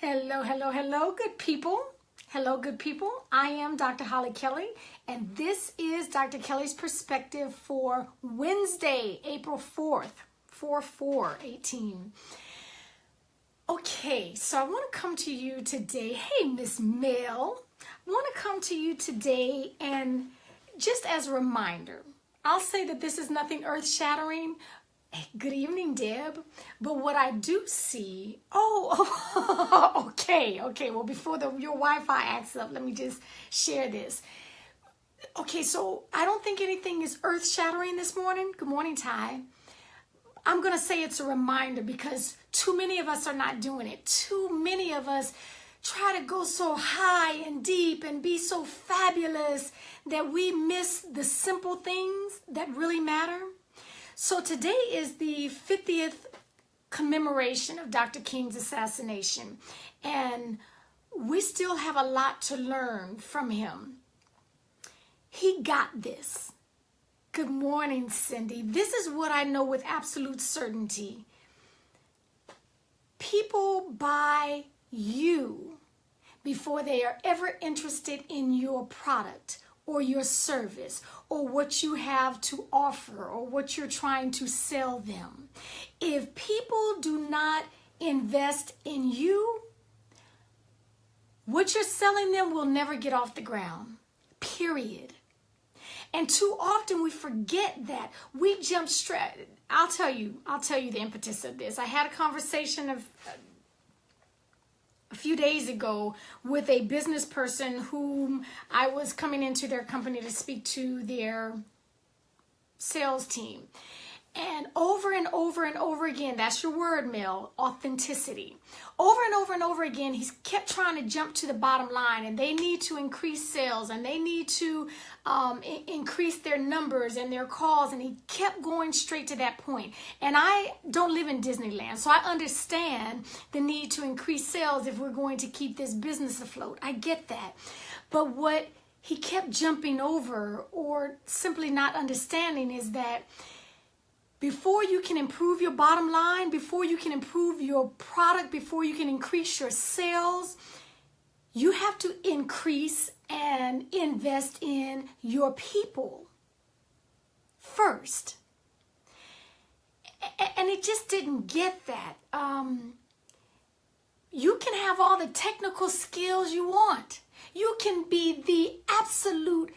Hello, hello, hello, good people. Hello, good people. I am Dr. Hollie Kelly, and this is Dr. Kelly's perspective for Wednesday, April 4th, 4/4/18. Okay, so I want to come to you today. Hey, Miss Mel. I want to come to you today, and just as a reminder, I'll say that this is nothing earth-shattering. Good evening, Deb. But what I do see, okay. Well, before your Wi-Fi acts up, let me just share this. Okay, so I don't think anything is earth-shattering this morning. Good morning, Ty. I'm going to say it's a reminder because too many of us are not doing it. Too many of us try to go so high and deep and be so fabulous that we miss the simple things that really matter. So today is the 50th commemoration of Dr. King's assassination, and we still have a lot to learn from him. He got this. Good morning, Cindy. This is what I know with absolute certainty. People buy you before they are ever interested in your product or your service, or what you have to offer, or what you're trying to sell them. If people do not invest in you, what you're selling them will never get off the ground, period. And too often we forget that. We jump straight. I'll tell you the impetus of this. I had a conversation a few days ago with a business person whom I was coming into their company to speak to their sales team. And over and over again, that's your word, Mel, authenticity. Over and over again, he's kept trying to jump to the bottom line, and they need to increase sales, and they need to increase their numbers and their calls, and he kept going straight to that point. And I don't live in Disneyland, so I understand the need to increase sales if we're going to keep this business afloat. I get that. But what he kept jumping over or simply not understanding is that before you can improve your bottom line, before you can improve your product, before you can increase your sales, you have to increase and invest in your people first. And it just didn't get that. You can have all the technical skills you want. You can be the absolute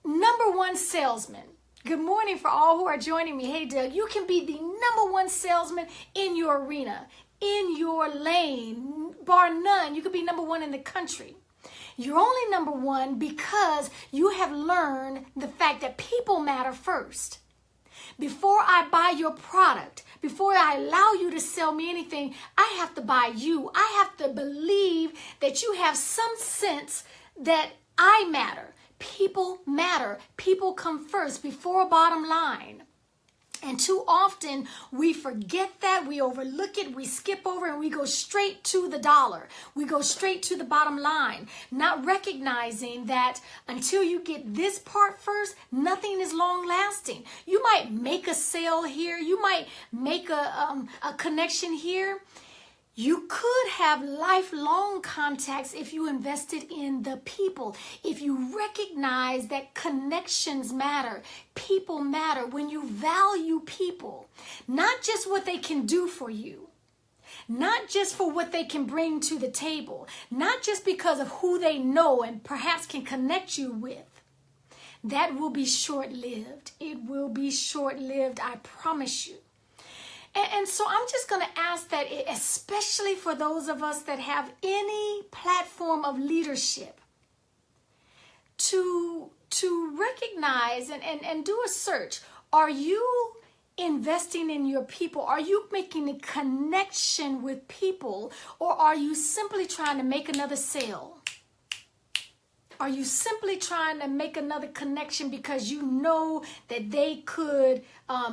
#1 salesman. Good morning for all who are joining me. Hey, Doug, you can be the #1 salesman in your arena, in your lane, bar none. You could be #1 in the country. You're only #1 because you have learned the fact that people matter first. Before I buy your product, before I allow you to sell me anything, I have to buy you. I have to believe that you have some sense that I matter. People matter. People come first before a bottom line. And too often we forget that, we overlook it, we skip over, and we go straight to the dollar. We go straight to the bottom line, not recognizing that until you get this part first, nothing is long lasting. You might make a sale here, you might make a connection here. You could have lifelong contacts if you invested in the people. If you recognize that connections matter, people matter, when you value people, not just what they can do for you, not just for what they can bring to the table, not just because of who they know and perhaps can connect you with, that will be short-lived. It will be short-lived, I promise you. And so I'm just going to ask that, especially for those of us that have any platform of leadership, to recognize and do a search. Are you investing in your people? Are you making a connection with people? Or are you simply trying to make another sale? Are you simply trying to make another connection because you know that they could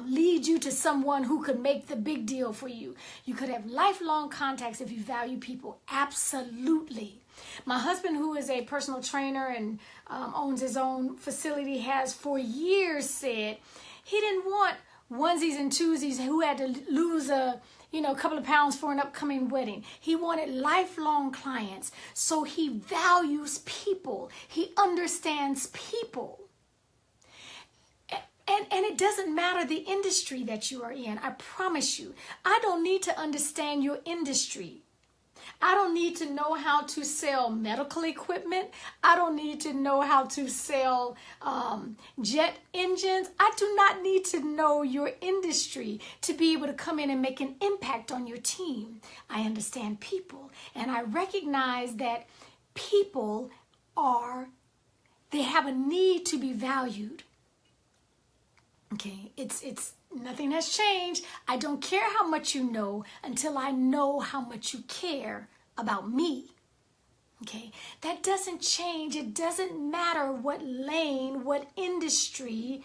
lead you to someone who could make the big deal for you? You could have lifelong contacts if you value people. Absolutely. My husband, who is a personal trainer and owns his own facility, has for years said he didn't want onesies and twosies who had to lose a a couple of pounds for an upcoming wedding. He wanted lifelong clients. So he values people. He understands people. And it doesn't matter the industry that you are in. I promise you, I don't need to understand your industry. I don't need to know how to sell medical equipment. I don't need to know how to sell jet engines. I do not need to know your industry to be able to come in and make an impact on your team. I understand people, and I recognize that people they have a need to be valued. Okay, it's nothing has changed. I don't care how much you know until I know how much you care about me. Okay, that doesn't change. It doesn't matter what lane, what industry,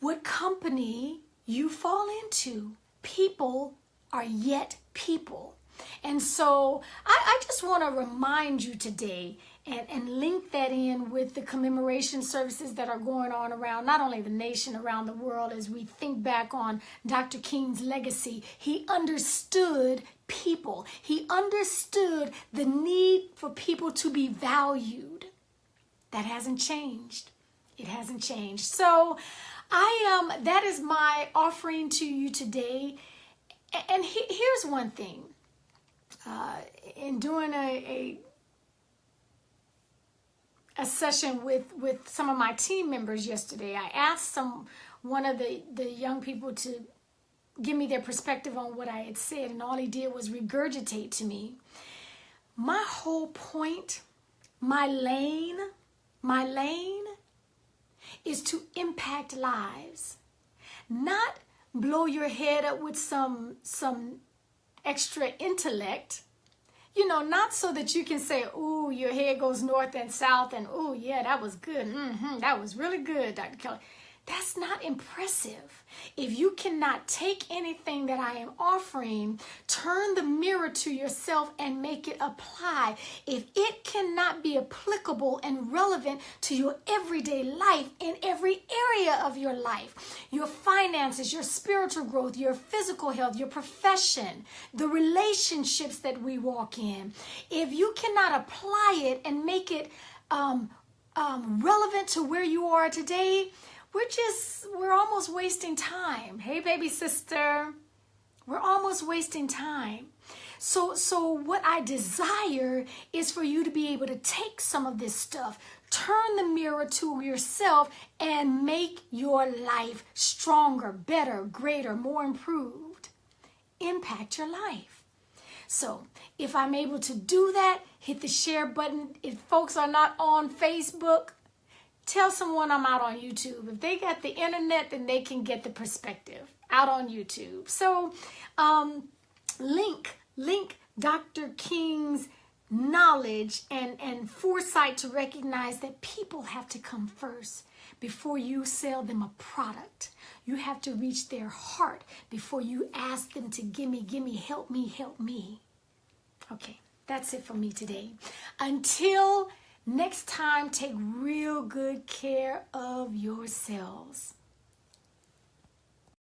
what company you fall into. People are yet people. And so I just want to remind you today and link that in with the commemoration services that are going on around not only the nation, around the world, as we think back on Dr. King's legacy. He understood people. He understood the need for people to be valued. That hasn't changed. It hasn't changed. So that is my offering to you today. And here's one thing. In doing a session with some of my team members yesterday, I asked one of the young people to give me their perspective on what I had said, and all he did was regurgitate to me. My whole point, my lane is to impact lives, not blow your head up with some extra intellect, not so that you can say, ooh, your head goes north and south, and ooh, yeah, that was good. That was really good, Dr. Kelly. That's not impressive. If you cannot take anything that I am offering, turn the mirror to yourself and make it apply. If it cannot be applicable and relevant to your everyday life in every area of your life, your finances, your spiritual growth, your physical health, your profession, the relationships that we walk in, if you cannot apply it and make it relevant to where you are today, we're almost wasting time. Hey, baby sister, we're almost wasting time. So what I desire is for you to be able to take some of this stuff, turn the mirror to yourself, and make your life stronger, better, greater, more improved. Impact your life. So if I'm able to do that, hit the share button. If folks are not on Facebook, tell someone I'm out on YouTube. If they got the internet, then they can get the perspective out on YouTube. So link Dr. King's knowledge and foresight to recognize that people have to come first before you sell them a product. You have to reach their heart before you ask them to gimme, help me. Okay, that's it for me today. Until next time, take real good care of yourselves.